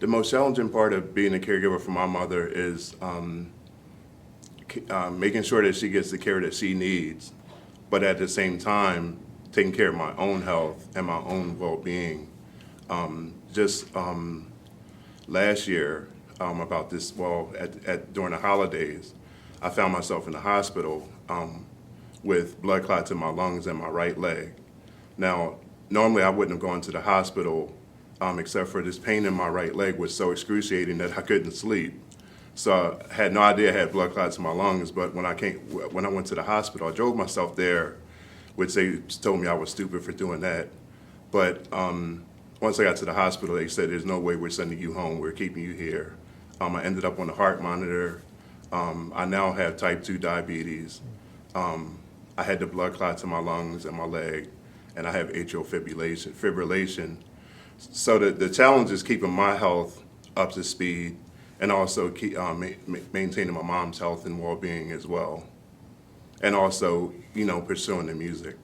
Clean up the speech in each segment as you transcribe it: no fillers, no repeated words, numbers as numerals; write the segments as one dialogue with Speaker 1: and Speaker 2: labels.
Speaker 1: The most challenging part of being a caregiver for my mother is making sure that she gets the care that she needs, but at the same time, taking care of my own health and my own well-being. Just last year, about this, during the holidays, I found myself in the hospital with blood clots in my lungs and my right leg. Now, normally I wouldn't have gone to the hospital except for this pain in my right leg was so excruciating that I couldn't sleep. So I had no idea I had blood clots in my lungs, but when I went to the hospital, I drove myself there, which they told me I was stupid for doing that. But once I got to the hospital, they said, there's no way we're sending you home, we're keeping you here. I ended up on a heart monitor. I now have type 2 diabetes. I had the blood clots in my lungs and my leg, and I have atrial fibrillation. So the challenge is keeping my health up to speed and also maintaining my mom's health and well-being as well. And also, pursuing the music.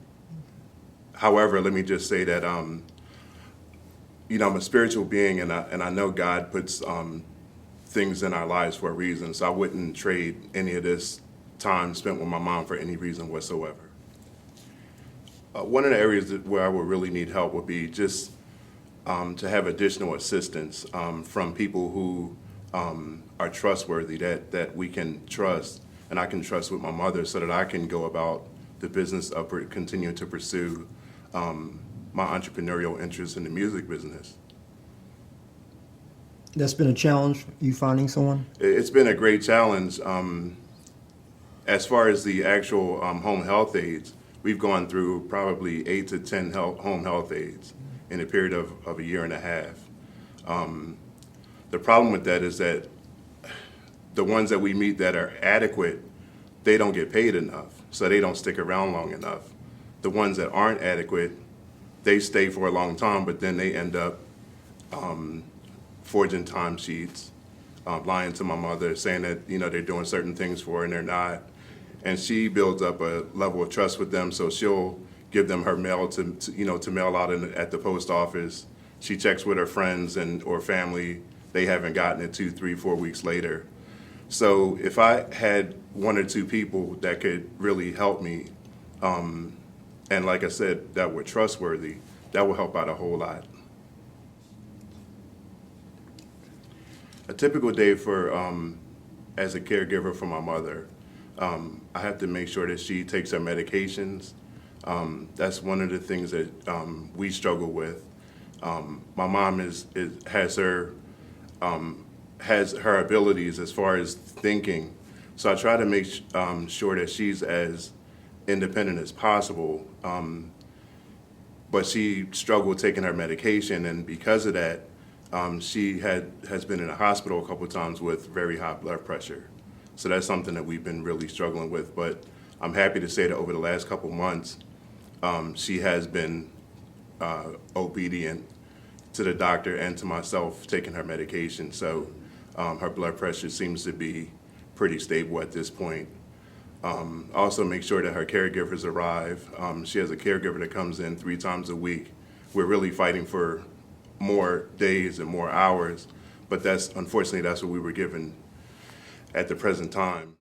Speaker 1: However, let me just say that, I'm a spiritual being, and I know God puts things in our lives for a reason, so I wouldn't trade any of this time spent with my mom for any reason whatsoever. One of the areas where I would really need help would be just to have additional assistance from people who are trustworthy, that we can trust, and I can trust with my mother, so that I can go about the business of continuing to pursue my entrepreneurial interest in the music business.
Speaker 2: That's been a challenge, you finding someone?
Speaker 1: It's been a great challenge. As far as the actual home health aides, we've gone through probably 8 to 10 home health aides in a period of a year and a half. The problem with that is that the ones that we meet that are adequate, they don't get paid enough, so they don't stick around long enough. The ones that aren't adequate, they stay for a long time, but then they end up forging timesheets, lying to my mother, saying that they're doing certain things for her and they're not. And she builds up a level of trust with them, so she'll give them her mail to mail out at the post office. She checks with her friends or family. They haven't gotten it 2, 3, 4 weeks later. So if I had 1 or 2 people that could really help me, and like I said, that were trustworthy, that will help out a whole lot. A typical day as a caregiver for my mother, I have to make sure that she takes her medications. That's one of the things that we struggle with. My mom has her abilities as far as thinking, so I try to make sure that she's as independent as possible. But she struggled taking her medication, and because of that, she has been in the hospital a couple of times with very high blood pressure. So that's something that we've been really struggling with. But I'm happy to say that over the last couple months, she has been obedient to the doctor and to myself taking her medication. So her blood pressure seems to be pretty stable at this point. Also make sure that her caregivers arrive. She has a caregiver that comes in 3 times a week. We're really fighting for more days and more hours, but unfortunately that's what we were given at the present time.